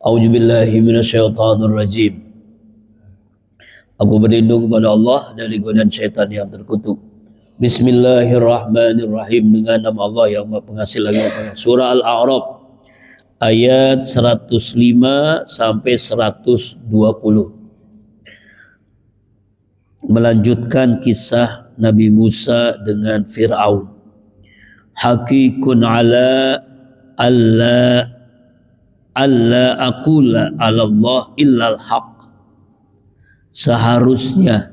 A'udzubillahi minasyaitonirrajim. Aku berlindung kepada Allah dari godaan syaitan yang terkutuk. Bismillahirrahmanirrahim. Dengan nama Allah yang Maha Pengasih lagi Maha Penyayang. Surah Al-A'raf ayat 105 sampai 120. Melanjutkan kisah Nabi Musa dengan Fir'aun. Hakikun ala alla aqula 'ala Allah illal haq. Seharusnya,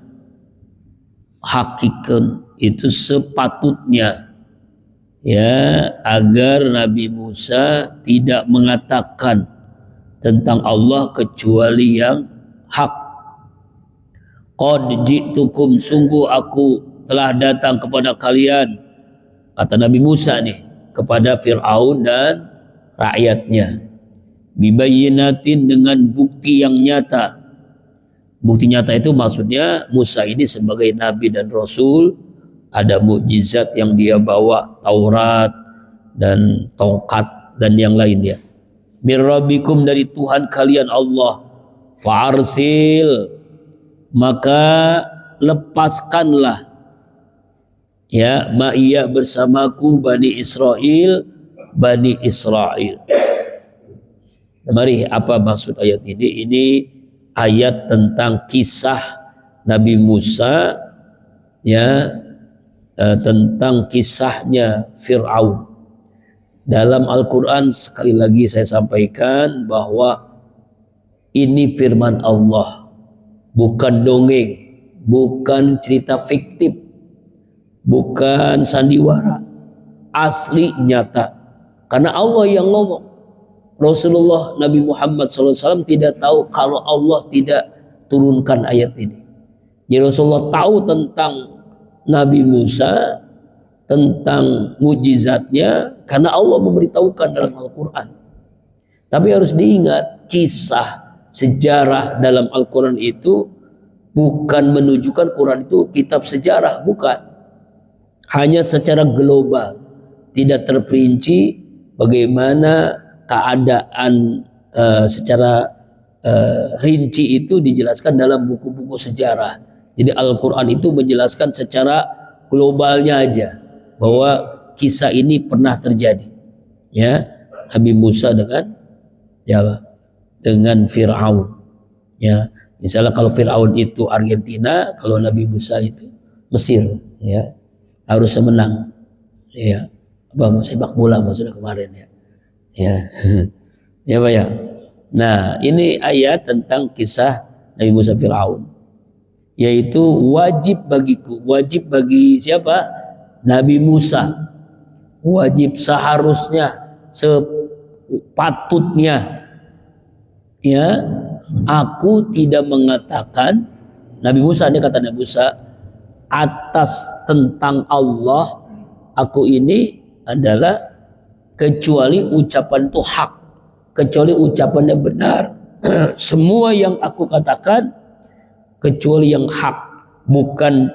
hakikan itu sepatutnya, ya, agar Nabi Musa tidak mengatakan tentang Allah kecuali yang hak. Qad ji'tukum, sungguh aku telah datang kepada kalian, kata Nabi Musa nih kepada Fir'aun dan rakyatnya, bibayyinatin, dengan bukti yang nyata. Bukti nyata itu maksudnya Musa ini sebagai nabi dan rasul, ada mukjizat yang dia bawa, Taurat dan tongkat dan yang lainnya. Mir rabbikum, dari Tuhan kalian Allah. Fa'arsil, maka lepaskanlah, ya, ma'iya bersamaku Bani Israel. Mari, apa maksud ayat ini? Ini ayat tentang kisah Nabi Musa, ya, tentang kisahnya Fir'aun. Dalam Al-Quran sekali lagi saya sampaikan bahwa ini firman Allah, bukan dongeng, bukan cerita fiktif, bukan sandiwara, asli nyata. Karena Allah yang ngomong. Rasulullah Nabi Muhammad SAW tidak tahu kalau Allah tidak turunkan ayat ini. Jadi Rasulullah tahu tentang Nabi Musa, tentang mujizatnya, karena Allah memberitahukan dalam Al-Quran. Tapi harus diingat, kisah sejarah dalam Al-Quran itu bukan menunjukkan Quran itu kitab sejarah, bukan. Hanya secara global, tidak terperinci bagaimana keadaan secara rinci itu dijelaskan dalam buku-buku sejarah. Jadi Al-Quran itu menjelaskan secara globalnya aja bahwa kisah ini pernah terjadi, ya, Nabi Musa dengan, ya, dengan Fir'aun, ya. Misalnya kalau Fir'aun itu Argentina, kalau Nabi Musa itu Mesir, ya, harus menang, ya, apa sepak bola maksudnya kemarin, ya. Ya, ya Pak ya. Nah, ini ayat tentang kisah Nabi Musa Fir'aun, yaitu wajib bagiku, wajib bagi siapa? Nabi Musa, wajib, seharusnya, sepatutnya, ya, aku tidak mengatakan, Nabi Musa, ini kata Nabi Musa, atas tentang Allah, aku ini adalah, kecuali ucapan itu hak, kecuali ucapannya benar. Semua yang aku katakan kecuali yang hak, bukan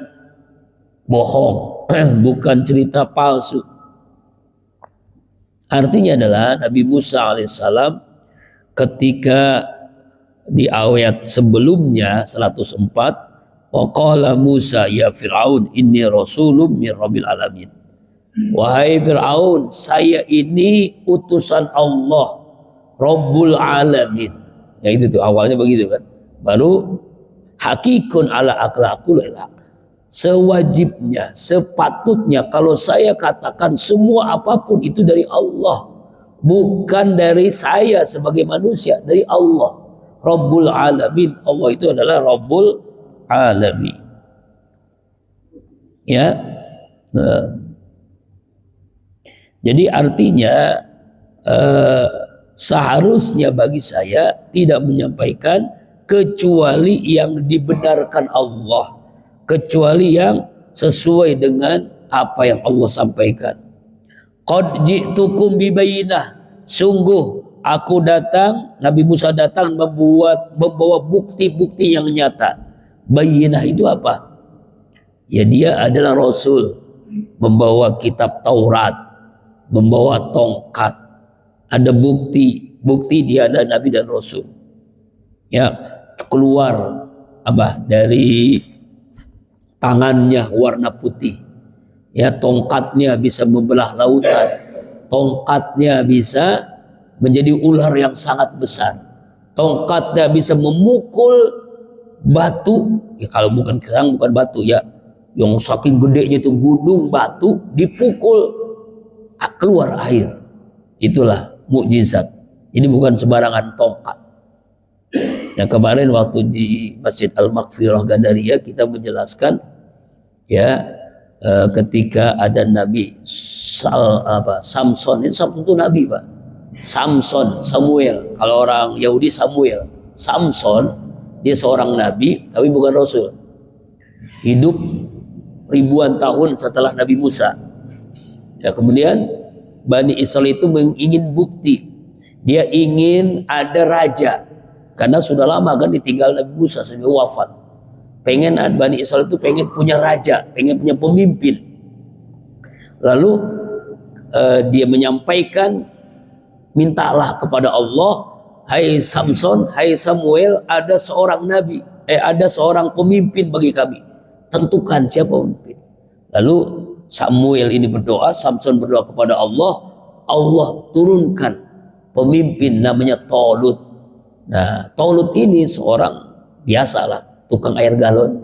bohong, bukan cerita palsu. Artinya adalah Nabi Musa alaihissalam ketika di ayat sebelumnya 104, wa qala Musa ya Fir'aun inni rasulun min rabbil alamin. Wahai Fir'aun, saya ini utusan Allah, Rabbul Alamin. Ya itu tuh awalnya begitu kan. Baru hakikun ala akhlaqul haq. Sewajibnya, sepatutnya kalau saya katakan semua apapun itu dari Allah, bukan dari saya sebagai manusia, dari Allah. Rabbul Alamin. Allah itu adalah Rabbul Alamin. Ya. Nah, jadi artinya seharusnya bagi saya tidak menyampaikan kecuali yang dibenarkan Allah, kecuali yang sesuai dengan apa yang Allah sampaikan. Qad ji'tukum bibayyinah, sungguh aku datang, Nabi Musa datang membawa bukti-bukti yang nyata. Bayyinah itu apa? Ya, dia adalah Rasul, membawa kitab Taurat, membawa tongkat, ada bukti bukti dia adalah nabi dan rasul. Ya, keluar dari tangannya warna putih. Ya, tongkatnya bisa membelah lautan. Tongkatnya bisa menjadi ular yang sangat besar. Tongkatnya bisa memukul batu. Ya, kalau bukan kerang, bukan batu ya. Yang saking gedenya itu gunung batu dipukul keluar air. Itulah mukjizat. Ini bukan sembarangan tongkat. Yang kemarin waktu di Masjid Al-Maghfirah Gandaria kita menjelaskan ya, ketika ada Nabi Samson. Samson itu Nabi, Pak. Samuel. Kalau orang Yahudi Samuel. Samson dia seorang Nabi tapi bukan Rasul. Hidup ribuan tahun setelah Nabi Musa. Ya, kemudian Bani Israel itu ingin bukti. Dia ingin ada raja. Karena sudah lama kan ditinggal Nabi Musa sampai wafat. Bani Israel itu pengen punya raja, pengen punya pemimpin. Lalu dia menyampaikan, mintalah kepada Allah, hai Samson, hai Samuel, ada seorang nabi, ada seorang pemimpin bagi kami. Tentukan siapa pemimpin. Lalu Samuel ini berdoa, Samson berdoa kepada Allah, Allah turunkan pemimpin namanya Tolut. Nah, Tolut ini seorang biasalah, tukang air galon,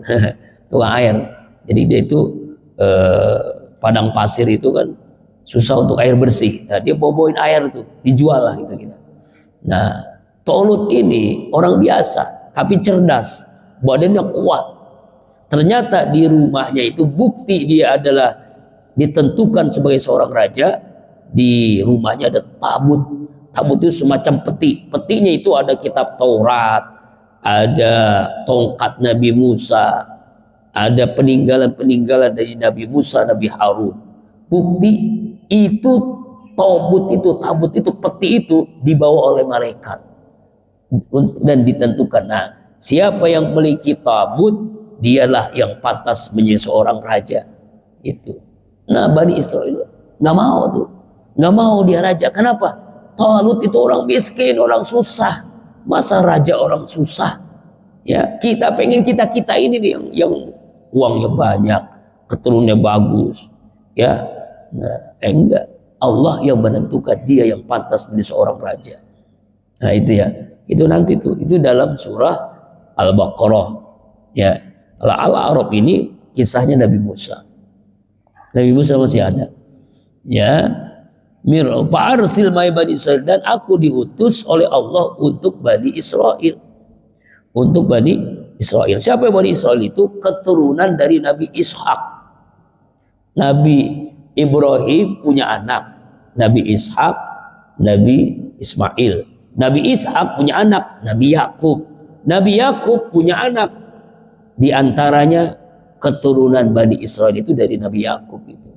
tukang air. Jadi dia itu padang pasir itu kan susah untuk air bersih. Nah, dia bawain air tuh, dijual lah gitu. Nah, Tolut ini orang biasa, tapi cerdas, badannya kuat. Ternyata di rumahnya itu bukti dia adalah ditentukan sebagai seorang raja. Di rumahnya ada tabut. Tabut itu semacam peti. Petinya itu ada kitab Taurat, ada tongkat Nabi Musa, ada peninggalan-peninggalan dari Nabi Musa, Nabi Harun. Bukti itu tabut itu, peti itu dibawa oleh malaikat dan ditentukan. Nah, siapa yang memiliki tabut, dialah yang pantas menjadi seorang raja. Itu. Nah, Bani Israel nggak mau dia raja. Kenapa? Talut itu orang miskin, orang susah. Masa raja orang susah? Ya, kita pengen kita ini nih yang uangnya banyak, keturunannya bagus. Ya, nah, enggak. Allah yang menentukan dia yang pantas menjadi seorang raja. Nah, itu ya. Itu nanti tuh. Itu dalam surah Al-Baqarah. Ya, Al-A'raf ini kisahnya Nabi Musa. Nabi Musa masih ada. Ya. Fa'arsil mai Bani Israel, dan aku diutus oleh Allah untuk Bani Israel. Untuk Bani Israel. Siapa Bani Israel itu? Keturunan dari Nabi Ishak. Nabi Ibrahim punya anak. Nabi Ishak, Nabi Ismail. Nabi Ishak punya anak, Nabi Yakub. Nabi Yakub punya anak. Di antaranya keturunan Bani Israel itu dari Nabi Yakub itu.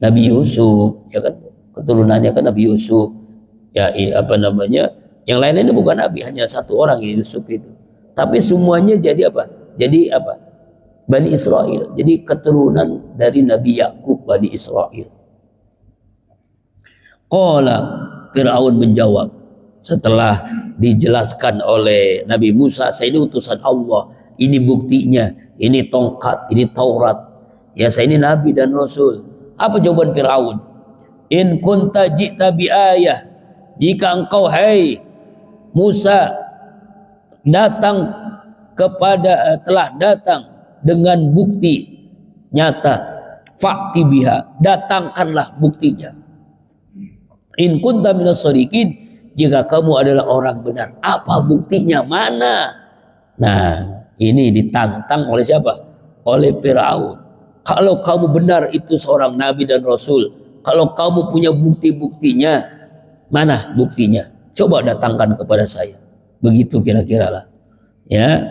Nabi Yusuf, ya kan? Keturunannya kan Nabi Yusuf, ya yang lainnya bukan Nabi, hanya satu orang ya Yusuf itu. Tapi semuanya jadi apa? Jadi apa? Bani Israel. Jadi keturunan dari Nabi Yakub, Bani Israel. Qala, Fir'aun menjawab setelah dijelaskan oleh Nabi Musa, saya ini utusan Allah, ini buktinya, ini tongkat, ini Taurat. Ya, saya ini Nabi dan Rasul. Apa jawaban Fir'aun? In kunta ji'ta bi ayah, jika engkau hai Musa telah datang dengan bukti nyata, fa'ti biha, datangkanlah buktinya. In kunta minas shadiqin, jika kamu adalah orang benar, apa buktinya, mana? Nah, ini ditantang oleh siapa? Oleh Fir'aun. Kalau kamu benar itu seorang nabi dan rasul, kalau kamu punya bukti-buktinya, mana buktinya? Coba datangkan kepada saya. Begitu kira-kira lah. Ya.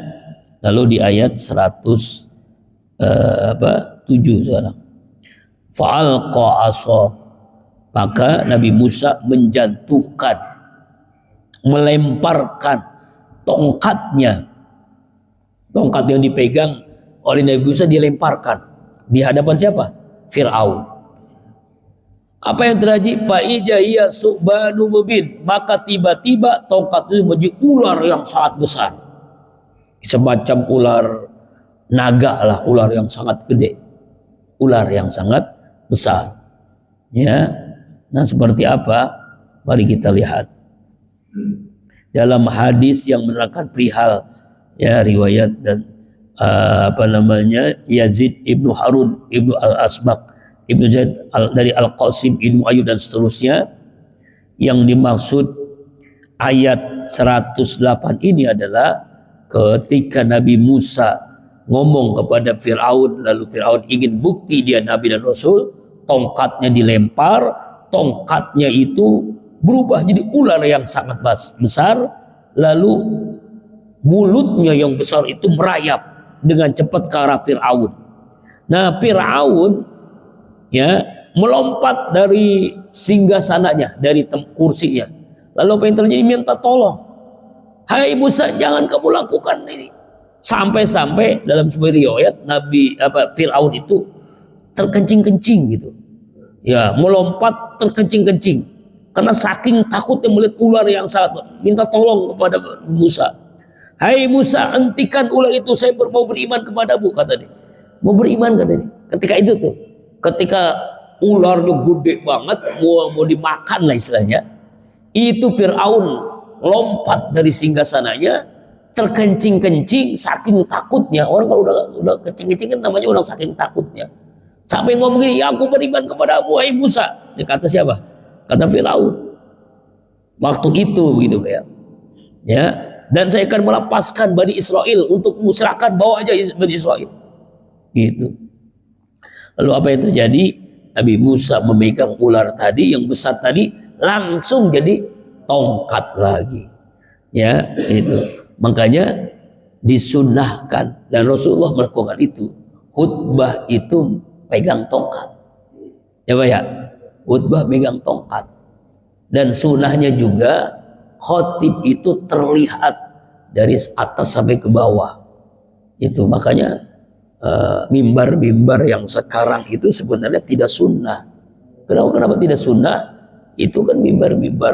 Lalu di ayat 107 sekarang. Fa'alqa 'asha. Maka Nabi Musa menjatuhkan, melemparkan tongkatnya. Tongkat yang dipegang oleh Nabi Musa dilemparkan. Di hadapan siapa? Fir'aun. Apa yang terjadi? Fa'ija hiya su'banu mubin. Maka tiba-tiba tongkat itu menjadi ular yang sangat besar. Semacam ular naga lah, ular yang sangat gede. Ular yang sangat besar. Ya. Nah, seperti apa? Mari kita lihat. Dalam hadis yang menerangkan perihal ya riwayat dan Yazid ibnu Harun ibnu Al-Asbaq Ibnu Zaid dari Al-Qasim Ibnu Ayyub dan seterusnya, yang dimaksud ayat 108 ini adalah ketika Nabi Musa ngomong kepada Fir'aun, lalu Fir'aun ingin bukti dia Nabi dan Rasul, tongkatnya dilempar, tongkatnya itu berubah jadi ular yang sangat besar, lalu mulutnya yang besar itu merayap dengan cepat ke arah Fir'aun. Nah, Fir'aun ya melompat dari singgasananya, dari kursinya. Lalu apa yang terjadi? Minta tolong. Hai Musa, jangan kamu lakukan ini. Sampai-sampai dalam sebuah riwayat Fir'aun itu terkencing-kencing gitu. Ya, melompat terkencing-kencing karena saking takutnya melihat ular yang sangat. Minta tolong kepada Musa. Hai Musa, hentikan ular itu, saya mau beriman kepadamu, kata dia. Mau beriman, kata dia. Ketika itu tuh, ketika ularnya gede banget, mau dimakan lah istilahnya, itu Fir'aun lompat dari singgasananya, terkencing-kencing saking takutnya. Orang kalau udah kencing-kencing kan namanya orang saking takutnya. Sampai ngomong gini, ya aku beriman kepadamu, hai Musa. Dia kata siapa? Kata Fir'aun. Waktu itu begitu ya. Ya, dan saya akan melepaskan Bani Israel untuk musrahkan, bawa aja Bani Israel. Gitu. Lalu apa yang terjadi? Nabi Musa memegang ular tadi yang besar tadi, langsung jadi tongkat lagi. Ya, itu. Makanya disunnahkan dan Rasulullah melakukan itu. Khutbah itu pegang tongkat. Ya Pak ya? Khutbah pegang tongkat. Dan sunnahnya juga khotib itu terlihat dari atas sampai ke bawah. Itu makanya mimbar-mimbar yang sekarang itu sebenarnya tidak sunnah. Kenapa tidak sunnah? Itu kan mimbar-mimbar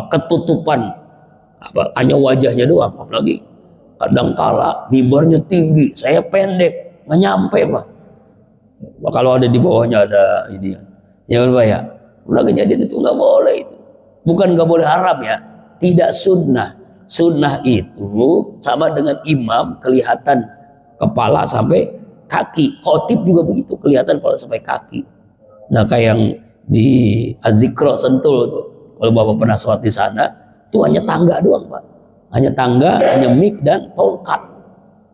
ketutupan hanya wajahnya doang. Apalagi kadang-kala mimbarnya tinggi, saya pendek, nggak nyampe Pak. Kalau ada di bawahnya ada ini, ya Pak ya. Udah kejadian itu nggak boleh itu. Bukan nggak boleh, haram ya. Tidak sunnah. Sunnah itu sama dengan imam kelihatan kepala sampai kaki. Khotib juga begitu, kelihatan kepala sampai kaki. Nah, kayak yang di Az-Zikra Sentul tuh, kalau Bapak pernah sholat di sana, itu hanya tangga doang Pak. Hanya tangga, hanya mik dan tongkat.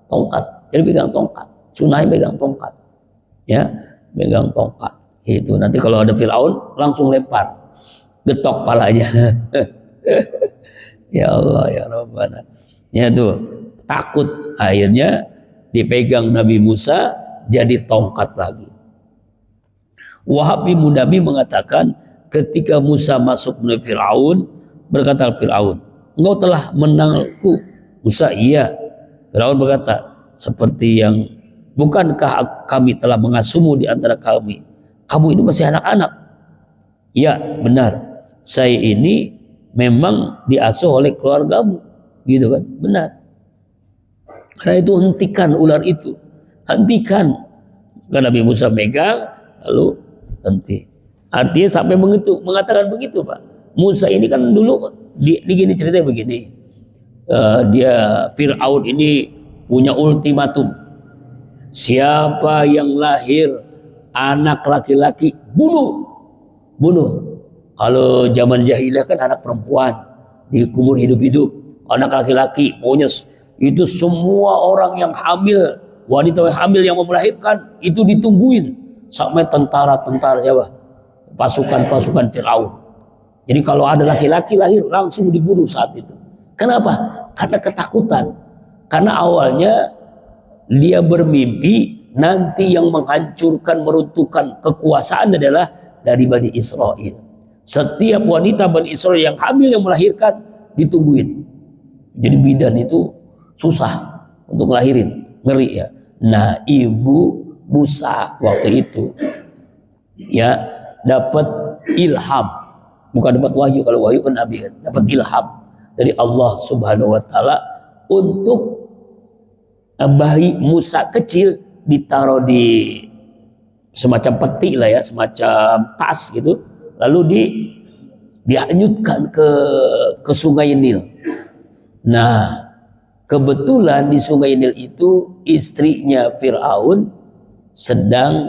Tongkat. Jadi pegang tongkat. Sunnahnya pegang tongkat. Ya, pegang tongkat. Itu nanti kalau ada Fir'aun langsung lempar. Getok palanya. Ya Allah ya Rabbana. Ya tuh, takut akhirnya dipegang Nabi Musa jadi tongkat lagi. Wahab bin Munabi mengatakan ketika Musa masuk menuju Fir'aun, berkata Fir'aun, engkau telah menangku. Musa, iya. Fir'aun berkata, seperti yang, bukankah kami telah mengasuhmu di antara kami? Kamu ini masih anak-anak. Ya benar, saya ini memang diasuh oleh keluargamu. Gitu kan, benar. Karena itu hentikan ular itu, hentikan. Karena Nabi Musa megang, lalu henti. Artinya sampai mengatakan begitu Pak. Musa ini kan dulu gini ceritanya begini. Dia Fir'aun ini punya ultimatum. Siapa yang lahir anak laki-laki bunuh. Kalau zaman jahiliyah kan anak perempuan dikubur hidup-hidup. Anak laki-laki pokoknya itu semua orang yang hamil, wanita yang hamil yang mau melahirkan itu ditungguin sampai tentara-tentara siapa? Pasukan-pasukan Fir'aun. Jadi kalau ada laki-laki lahir langsung dibunuh saat itu. Kenapa? Karena ketakutan. Karena awalnya dia bermimpi nanti yang menghancurkan, meruntuhkan kekuasaan adalah dari Bani Israel. Setiap wanita Bani Israel yang hamil yang melahirkan ditungguin. Jadi bidan itu susah untuk melahirin, ngeri ya. Nah, ibu Musa waktu itu ya dapat ilham, bukan dapat wahyu. Kalau wahyu kan Nabi kan, dapat ilham dari Allah Subhanahu wa taala untuk bayi Musa kecil ditaruh di semacam peti lah ya, semacam tas gitu, lalu dihanyutkan ke sungai Nil. Nah, kebetulan di sungai Nil itu istrinya Fir'aun sedang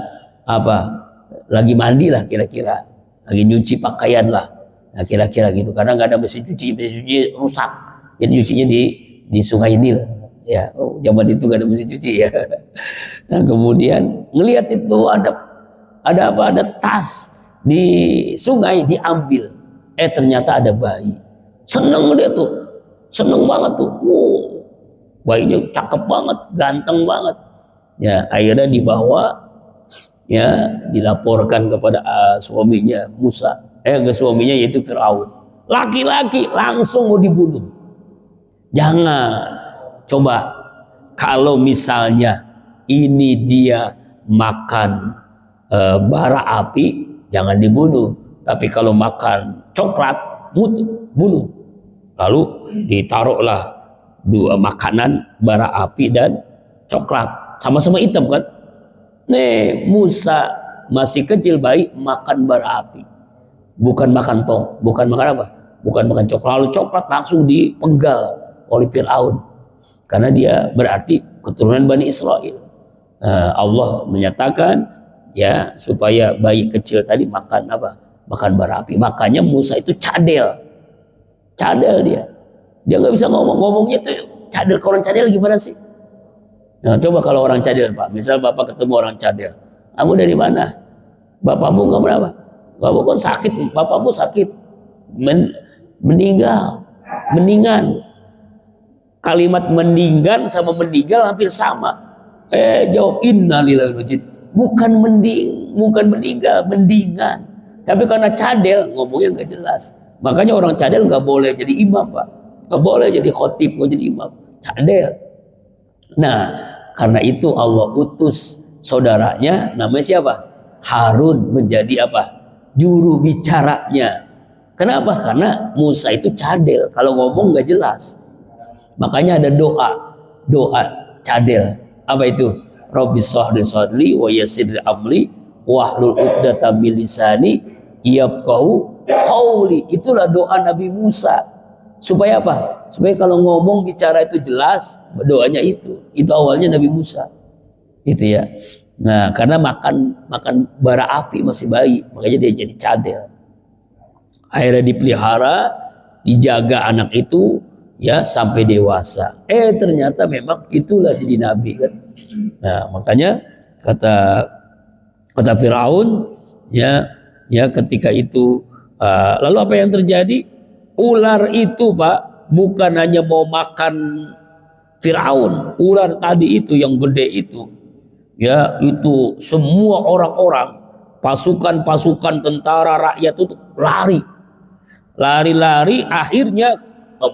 lagi mandi lah kira-kira, lagi nyuci pakaian lah, nah kira-kira gitu, karena nggak ada mesin cuci rusak, jadi nyucinya di sungai Nil ya. Zaman itu nggak ada mesin cuci ya. Nah kemudian ngelihat itu ada tas di sungai, diambil, ternyata ada bayi. Seneng dia tuh, seneng banget tuh. Bayinya cakep banget, ganteng banget ya. Akhirnya dibawa ya, dilaporkan kepada suaminya Musa, ke suaminya yaitu Fir'aun. Laki-laki langsung mau dibunuh. Jangan. Coba kalau misalnya ini dia makan bara api, jangan dibunuh. Tapi kalau makan coklat, bunuh. Lalu ditaruhlah dua makanan, bara api dan coklat, sama-sama hitam kan. Nih Musa masih kecil, bayi, makan bara api, bukan makan bukan makan apa, bukan makan coklat. Lalu coklat langsung dipenggal oleh Fir'aun, karena dia berarti keturunan Bani Israel. Allah menyatakan ya supaya bayi kecil tadi makan makan bara api. Makanya Musa itu cadel dia nggak bisa ngomongnya tuh cadel. Kalau orang cadel gimana sih? Nah, coba kalau orang cadel, Pak, misal Bapak ketemu orang cadel, kamu dari mana? Bapakmu nggak berapa? Bapakmu kan sakit, bapakmu sakit, mendingan. Kalimat mendingan sama meninggal hampir sama. Jawab innalillahi wa inna ilaihi raji'un. Bukan meninggal, mendingan. Tapi karena cadel ngomongnya nggak jelas. Makanya orang cadel nggak boleh jadi imam, Pak. Nggak boleh jadi khotib, nggak jadi imam. Cadel. Nah, karena itu Allah utus saudaranya namanya siapa? Harun menjadi juru bicaranya. Kenapa? Karena Musa itu cadel, kalau ngomong nggak jelas. Makanya ada doa cadel. Apa itu? Rabbis shrah sadri wa yassir li amri wahlul 'uqdatam min lisani yafqahu qauli. Itulah doa Nabi Musa. Supaya apa? Supaya kalau ngomong bicara itu jelas, doanya itu. Itu awalnya Nabi Musa. Itu ya. Nah, karena makan bara api masih bayi, makanya dia jadi cadel. Akhirnya dipelihara, dijaga anak itu ya sampai dewasa. Ternyata memang itulah jadi nabi kan. Nah, makanya kata Firaun ya ketika itu lalu apa yang terjadi? Ular itu, Pak, bukan hanya mau makan Firaun. Ular tadi itu yang gede itu, ya itu semua orang-orang, pasukan tentara rakyat itu lari. Akhirnya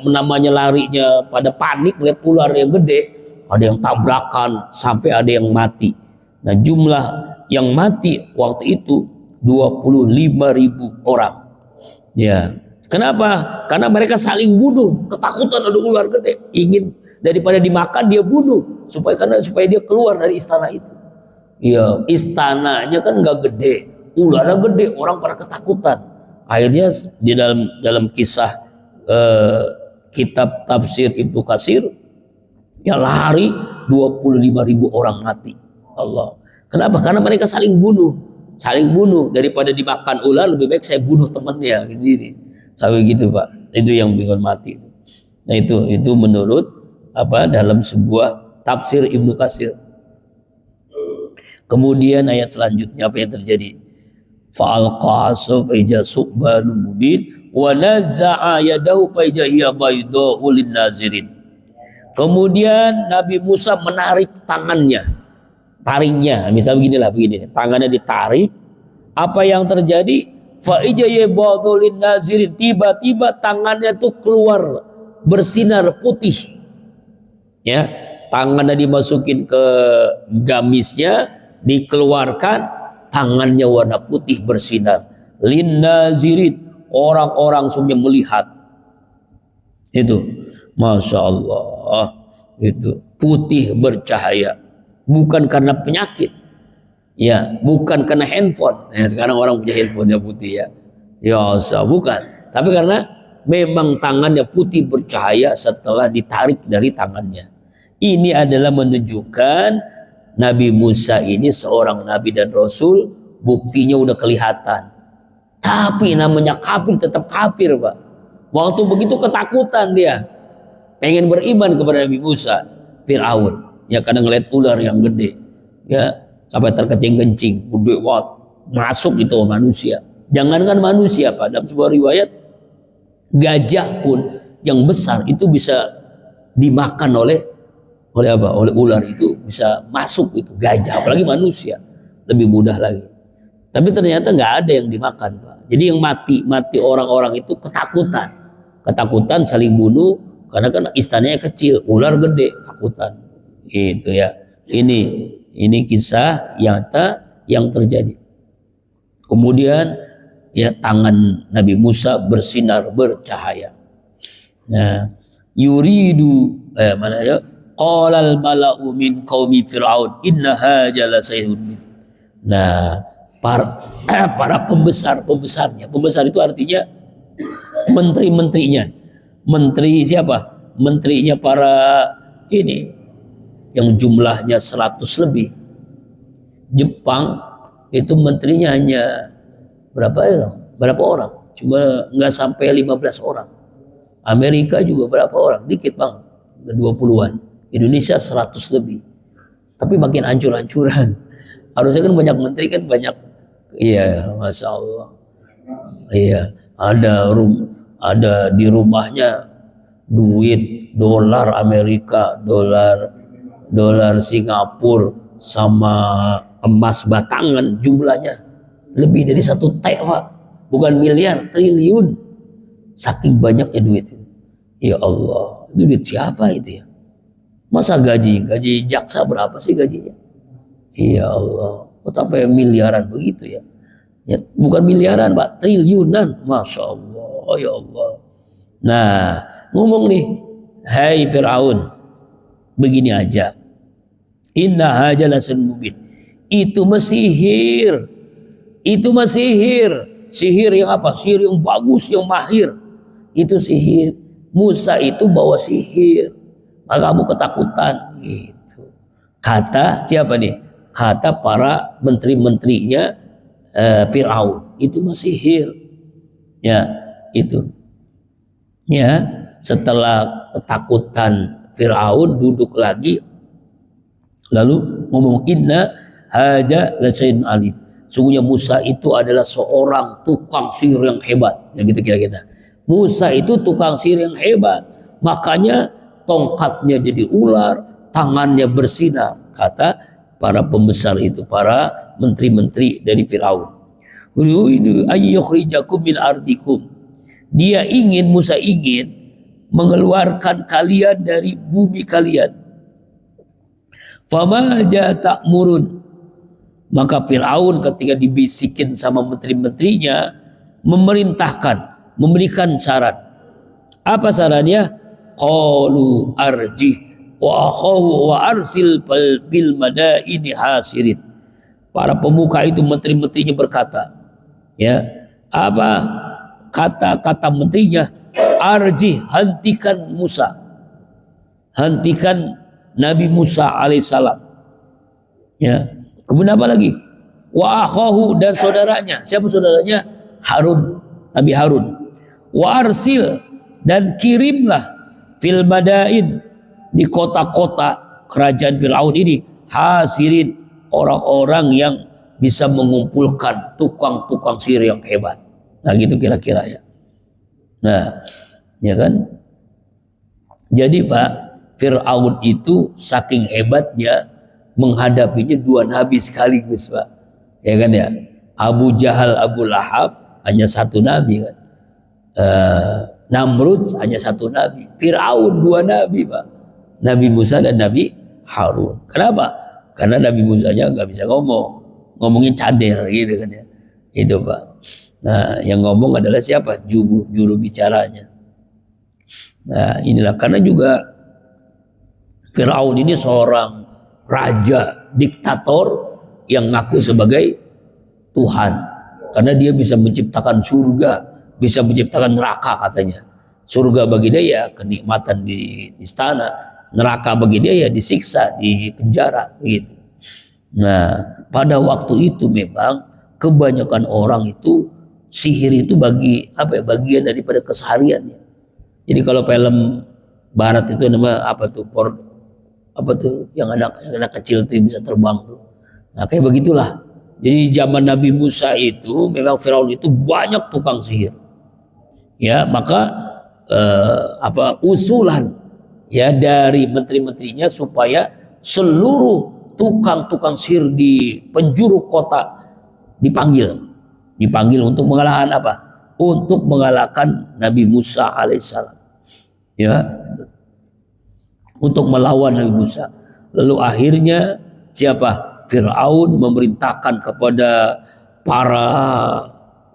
namanya larinya pada panik lihat ular yang gede, ada yang tabrakan sampai ada yang mati. Nah, jumlah yang mati waktu itu 25.000 orang. Ya. Kenapa? Karena mereka saling bunuh, ketakutan ada ular gede, ingin daripada dimakan dia bunuh supaya dia keluar dari istana itu. Ya, istananya kan nggak gede, ularnya gede, orang pada ketakutan. Akhirnya di dalam kisah kitab tafsir Ibnu Katsir ya lari 25.000 orang mati. Allah. Kenapa? Karena mereka saling bunuh daripada dimakan ular, lebih baik saya bunuh temannya gitu. Sampai gitu, Pak. Itu yang bikin mati. Nah, itu menurut dalam sebuah tafsir Ibnu Katsir. Kemudian ayat selanjutnya apa yang terjadi? Fa'alqa faija subhanun mubin wa naza'a yadahu faija hiya bayda'u lin-nazirin. Kemudian Nabi Musa menarik tariknya, misal begini, tangannya ditarik. Apa yang terjadi? Faija bayda'u lin-nazirin, tiba-tiba tangannya tuh keluar bersinar putih. Ya, tangannya dimasukin ke gamisnya, dikeluarkan, tangannya warna putih bersinar. Linnazirin, orang-orang semuanya melihat. Itu, masya Allah, itu putih bercahaya, bukan karena penyakit, ya, bukan karena handphone. Nah, sekarang orang punya handphone ya putih ya, ya Allah, bukan. Tapi karena memang tangannya putih bercahaya setelah ditarik dari tangannya. Ini adalah menunjukkan Nabi Musa ini seorang nabi dan rasul, buktinya udah kelihatan. Tapi namanya kafir tetap kafir, Pak. Waktu begitu ketakutan dia, pengen beriman kepada Nabi Musa. Fir'aun, ya, kadang ngeliat ular yang gede, ya, sampai terkencing-kencing, gede banget, masuk itu manusia. Jangankan manusia, Pak, dalam sebuah riwayat gajah pun yang besar itu bisa dimakan oleh apa? Oleh ular, itu bisa masuk itu gajah, apalagi manusia lebih mudah lagi. Tapi ternyata nggak ada yang dimakan, Pak. Jadi yang mati orang-orang itu ketakutan saling bunuh karena kan istananya kecil, ular gede, takutan. Gitu ya. Ini kisah nyata yang terjadi. Kemudian ya, tangan Nabi Musa bersinar bercahaya. Nah, yuridu mana ya? Qalal mala'u min qaumi fir'aun inna hadza la sayyidun. Nah, para pembesarnya. Pembesar itu artinya menteri-menterinya. Menteri siapa? Menterinya para ini yang jumlahnya 100 lebih. Jepang itu menterinya hanya berapa orang? Cuma nggak sampai 15 orang. Amerika juga berapa orang? Dikit banget, 20-an. Indonesia 100 lebih. Tapi makin hancur-hancuran. Harusnya kan banyak menteri, kan banyak. Iya, masya Allah. Iya, ada di rumahnya duit dolar Amerika, dolar Singapura sama emas batangan, jumlahnya lebih dari 1 T, Pak. Bukan miliar, triliun. Saking banyaknya duit itu. Ya Allah, itu duit siapa itu ya? Masa gaji jaksa berapa sih gajinya? Ya Allah, sampai miliaran begitu ya? Ya, bukan miliaran, Pak, triliunan. Masya Allah, ya Allah. Nah, ngomong nih, hai Fir'aun, begini aja. Inna haja lasan mubin. Itu masihir. Sihir yang apa? Sihir yang bagus, yang mahir. Itu sihir. Musa itu bawa sihir. Maka kamu ketakutan. Gitu. Kata siapa nih? Kata para menteri-menterinya Fir'aun. Itu masihir. Ya, itu. Ya, setelah ketakutan Fir'aun duduk lagi, lalu ngomong inna haja lasain alim. Sungguhnya Musa itu adalah seorang tukang sihir yang hebat. Ya gitu kira-kira. Musa itu tukang sihir yang hebat. Makanya tongkatnya jadi ular, tangannya bersinar. Kata para pembesar itu, para menteri-menteri dari Fir'aun. Musa ingin mengeluarkan kalian dari bumi kalian. Famaja ta'murun. Maka Fir'aun ketika dibisikin sama menteri-menterinya memerintahkan, memberikan saran. Apa sarannya? Qalu arjih wa akhahu wa arsil bil madaini hasirin. Para pemuka itu, menteri-menterinya berkata, ya, apa kata menterinya? Arjih, hentikan Musa, hentikan Nabi Musa alaihissalam. Ya, kemudian apa lagi? Wa akhahu, dan saudaranya. Siapa saudaranya? Harun, Nabi Harun. Wa arsil, dan kirimlah fil madain, di kota-kota kerajaan Fir'aun ini, hasirin, orang-orang yang bisa mengumpulkan tukang-tukang sihir yang hebat. Nah gitu kira-kira ya. Nah, ya kan? Jadi Pak, Fir'aun itu saking hebatnya menghadapinya 2 nabi sekaligus, Pak. Ya kan ya? Abu Jahal, Abu Lahab hanya 1 nabi kan. Namrud hanya 1 nabi. Fir'aun 2 nabi, Pak. Nabi Musa dan Nabi Harun. Kenapa? Karena Nabi Musanya nggak bisa ngomong. ngomongin cadel gitu kan ya. Itu Pak. Nah, yang ngomong adalah siapa? Juru bicaranya. Nah, inilah karena juga Firaun ini seorang raja, diktator yang ngaku sebagai Tuhan. Karena dia bisa menciptakan surga, bisa menciptakan neraka katanya. Surga bagi dia ya kenikmatan di istana, neraka bagi dia ya disiksa di penjara gitu. Nah, pada waktu itu memang kebanyakan orang itu sihir itu bagian daripada kesehariannya. Jadi kalau film barat itu nama apa tuh yang anak kecil tuh bisa terbang tuh. Nah, kayak begitulah. Jadi zaman Nabi Musa itu memang Firaun itu banyak tukang sihir. Ya, maka usulan ya dari menteri-menterinya supaya seluruh tukang-tukang sihir di penjuru kota dipanggil untuk mengalahkan apa? Untuk mengalahkan Nabi Musa alaihissalam. Ya, untuk melawan Nabi Musa. Lalu akhirnya siapa? Firaun memerintahkan kepada para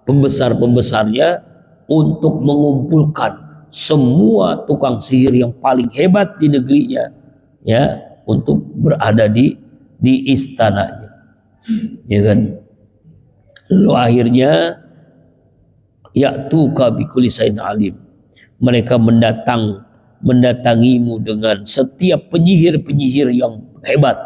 pembesar-pembesarnya untuk mengumpulkan semua tukang sihir yang paling hebat di negerinya, ya, untuk berada di istananya, ya kan. Lalu akhirnya ya'tuka bikulli syai'in alim, mereka mendatangimu dengan setiap penyihir yang hebat.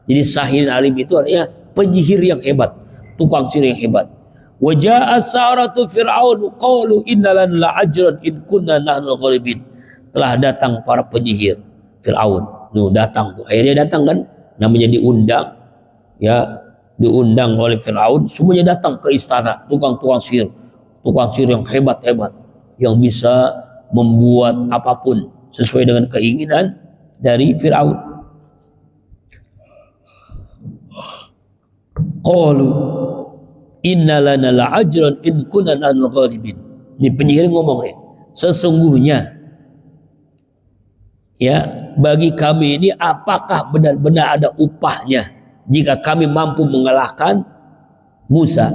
Jadi sahir alim itu artinya penyihir yang hebat, tukang sihir yang hebat. Wa jaa'a saratu fir'aun qalu inna lana la'ajran in kunna nahnul ghalibin. Telah datang para penyihir Firaun. Datang tuh. Akhirnya datang kan, namanya diundang, ya, diundang oleh Firaun, semuanya datang ke istana, tukang sihir yang hebat-hebat, yang bisa membuat apapun sesuai dengan keinginan dari Firaun. Qalu inna lana la'ajran in kunna nahnul ghalibin. Ini penyihir ngomong nih, sesungguhnya ya bagi kami ini apakah benar-benar ada upahnya jika kami mampu mengalahkan Musa.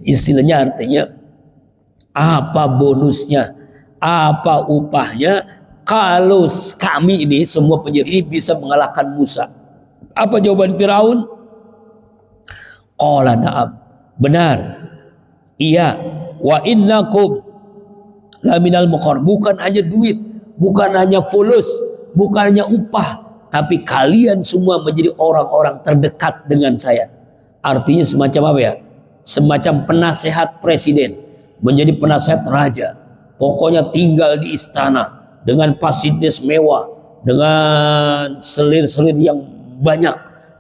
Istilahnya artinya apa bonusnya, apa upahnya kalau kami ini semua penyihir ini bisa mengalahkan Musa. Apa jawaban Firaun? Qala na'am, benar, iya, wa innakum laminal muqarrabin. Bukan hanya duit, bukan hanya fulus, bukan hanya upah, tapi kalian semua menjadi orang-orang terdekat dengan saya. Artinya semacam apa ya? Semacam penasehat presiden, menjadi penasehat raja. Pokoknya tinggal di istana dengan fasilitas mewah, dengan selir-selir yang banyak.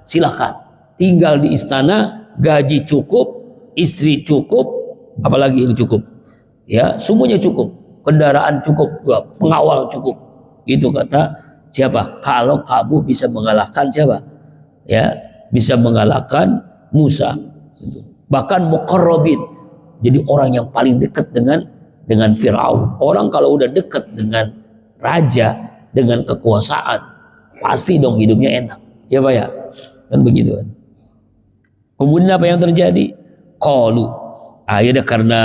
Silakan tinggal di istana, gaji cukup, istri cukup, apalagi yang cukup? Ya, semuanya cukup, kendaraan cukup, pengawal cukup. Itu kata siapa? Kalau kamu bisa mengalahkan siapa? Ya, bisa mengalahkan Musa. Bahkan muqarrabin, jadi orang yang paling dekat dengan Firaun. Orang kalau udah dekat dengan raja, dengan kekuasaan, pasti dong hidupnya enak. Ya Pak ya? Kan begitu kan. Kemudian apa yang terjadi? Qalu, akhirnya karena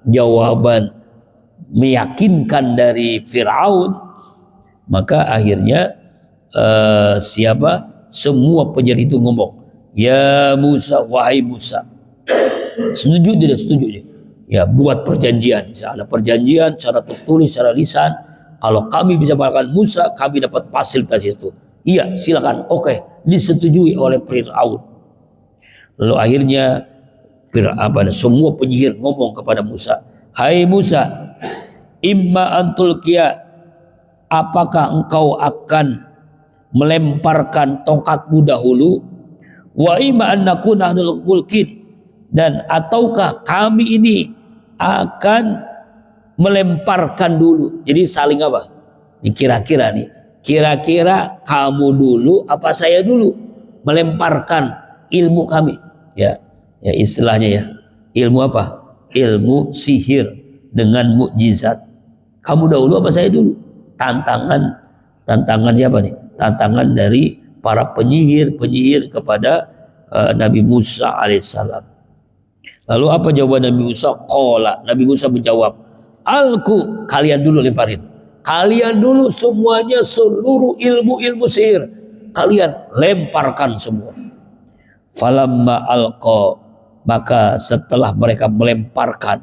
jawaban meyakinkan dari Firaun, maka akhirnya semua penyihir itu ngomong, ya Musa, wahai Musa. Setuju tidak setuju dia? Ya, buat perjanjian. Ada perjanjian secara tertulis, secara lisan. Kalau kami bisa mengalahkan Musa, kami dapat fasilitas itu. Iya, silakan. Oke, disetujui oleh Firaun. Lalu akhirnya semua penyihir ngomong kepada Musa, hai Musa, imma antul kia, apakah engkau akan melemparkan tongkatmu dahulu, wa imma annaku nahnul mulkin, dan ataukah kami ini akan melemparkan dulu. Jadi saling apa? Kira-kira kamu dulu apa saya dulu melemparkan ilmu kami? Ya istilahnya ya, ilmu apa? Ilmu sihir dengan mukjizat. Kamu dahulu apa saya dulu? Tantangan siapa nih? Tantangan dari para penyihir kepada Nabi Musa alaihissalam. Lalu apa jawaban Nabi Musa? Qala, Nabi Musa menjawab, alku, kalian dulu lemparin. Kalian dulu semuanya, seluruh ilmu-ilmu sihir kalian lemparkan semua. Falamma alqa, maka setelah mereka melemparkan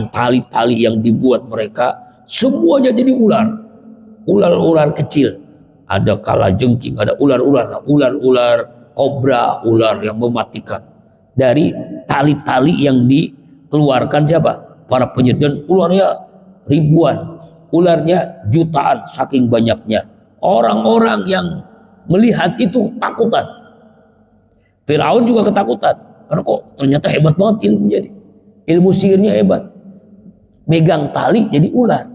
tali-tali yang dibuat mereka, semuanya jadi ular kecil. Ada kalajengking, ada ular-ular kobra, ular yang mematikan. Dari tali-tali yang dikeluarkan siapa? Para penyihir. Dan ularnya ribuan, ularnya jutaan, saking banyaknya. Orang-orang yang melihat itu takutan. Firaun juga ketakutan, karena kok ternyata hebat banget ilmunya, ilmu sihirnya hebat. Megang tali jadi ular.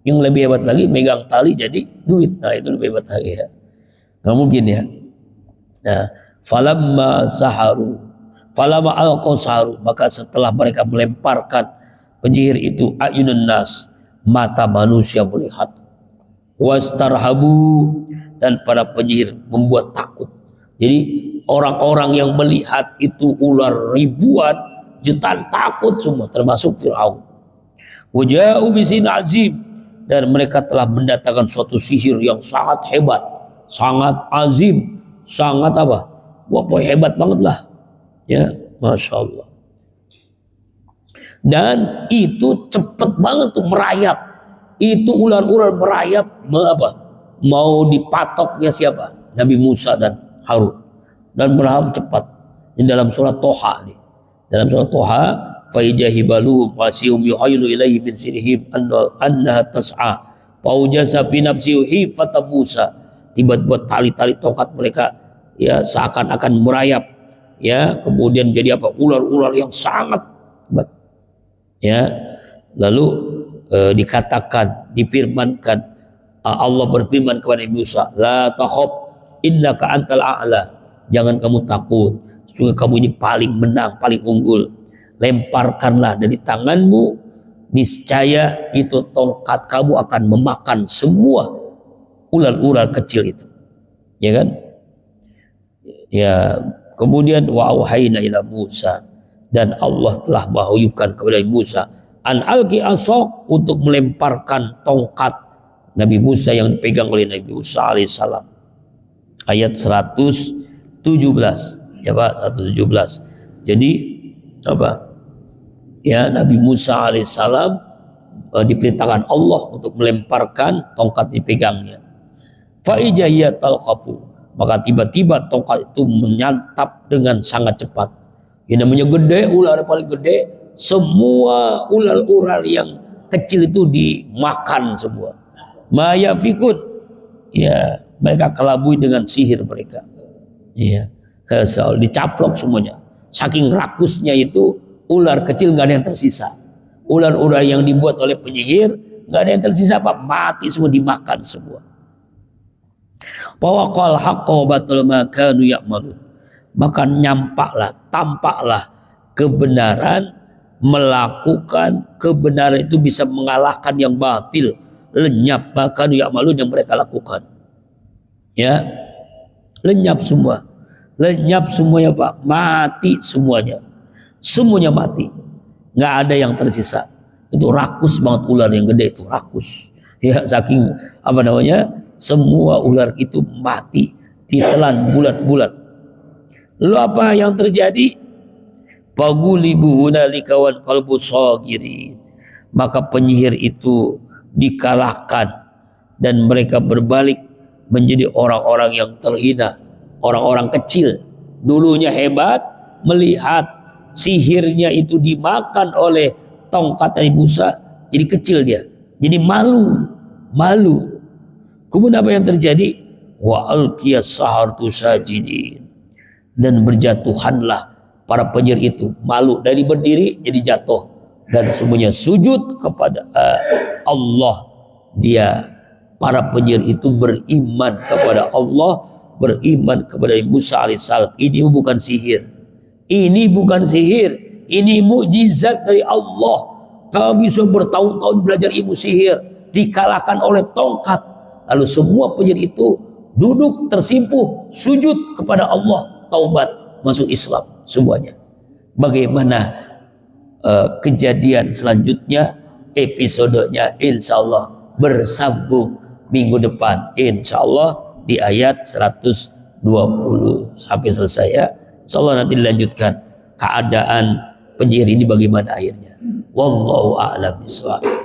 Yang lebih hebat lagi, megang tali jadi duit. Nah, itu lebih hebat lagi ya. Nggak mungkin ya. Nah, falamma alqasaru, maka setelah mereka melemparkan penyihir itu, ayunun nas, mata manusia melihat, wastarhabu, dan para penyihir membuat takut. Jadi orang-orang yang melihat itu ular ribuan, jutaan, takut semua, termasuk Fir'aun. Waja'u bisin azim, dan mereka telah mendatangkan suatu sihir yang sangat hebat, sangat azim, sangat apa? Wah, hebat banget lah. Ya, Masya Allah. Dan itu cepet banget tuh merayap. Itu ular-ular merayap, mau dipatoknya siapa? Nabi Musa dan Harun. Dan merayap cepat. Ini dalam surat Toha nih. Dalam surat Toha, faijahibaluhum fasihum yuhayilu ilaihi min sirihim annaha tas'a faujasa fi nafsihi hifata Musa. Tiba-tiba tali-tali tongkat mereka ya seakan-akan merayap, ya, kemudian jadi apa? Ular-ular yang sangat hebat. Ya, lalu dikatakan, difirmankan, Allah berfirman kepada Musa, la takhaf innaka antal a'la, jangan kamu takut, sungguh kamu ini paling menang, paling unggul. Lemparkanlah dari tanganmu, niscaya itu tongkat kamu akan memakan semua ular-ular kecil itu, ya kan? Ya, kemudian wa auhayna ila Musa, dan Allah telah mewahyukan kepada Musa an alqi asok, untuk melemparkan tongkat Nabi Musa yang dipegang oleh Nabi Musa alaihissalam. Ayat 117, ya Pak, 117. Jadi apa? Ya, Nabi Musa alaihissalam diperintahkan Allah untuk melemparkan tongkat dipegangnya. Faijahiyat talqafu, maka tiba-tiba tongkat itu menyantap dengan sangat cepat. Yang namanya gede, ular paling gede, semua ular-ular yang kecil itu dimakan semua. Mayafikun, ya, mereka kelabui dengan sihir mereka. Ya, dicaplok semuanya. Saking rakusnya itu, ular kecil nggak ada yang tersisa. Ular-ular yang dibuat oleh penyihir nggak ada yang tersisa, Pak, mati semua, dimakan semua. Fawaqal haqqo batul ma kanu ya'malun, maka tampaklah kebenaran, melakukan kebenaran itu bisa mengalahkan yang batil, lenyap maka kanu ya'malun, yang mereka lakukan. Ya, lenyap semuanya Pak, mati semuanya mati, nggak ada yang tersisa. Itu rakus banget ular yang gede itu, rakus ya, saking apa namanya, semua ular itu mati, ditelan bulat-bulat. Lalu apa yang terjadi? Fagulibu hunalika wal qalbu sagirin, maka penyihir itu dikalahkan dan mereka berbalik menjadi orang-orang yang terhina, orang-orang kecil. Dulunya hebat, melihat sihirnya itu dimakan oleh tongkat Nabi Musa, jadi kecil dia, jadi malu. Kemudian apa yang terjadi? Wa alqiyas saharatu sajidin, dan berjatuhanlah para penyihir itu, malu dari berdiri jadi jatuh, dan semuanya sujud kepada Allah. Para penyihir itu beriman kepada Allah, beriman kepada Musa alaihissalam. Ini bukan sihir, ini mukjizat dari Allah. Kami bisa bertahun-tahun belajar ilmu sihir, dikalahkan oleh tongkat. Lalu semua penyihir itu duduk tersimpuh, sujud kepada Allah. taubat, masuk Islam semuanya. Bagaimana kejadian selanjutnya, episodenya insya Allah bersambung minggu depan, insya Allah di ayat 120 sampai selesai ya. Insya Allah nanti dilanjutkan keadaan penyihir ini bagaimana akhirnya. Wallahu a'lam bishawab.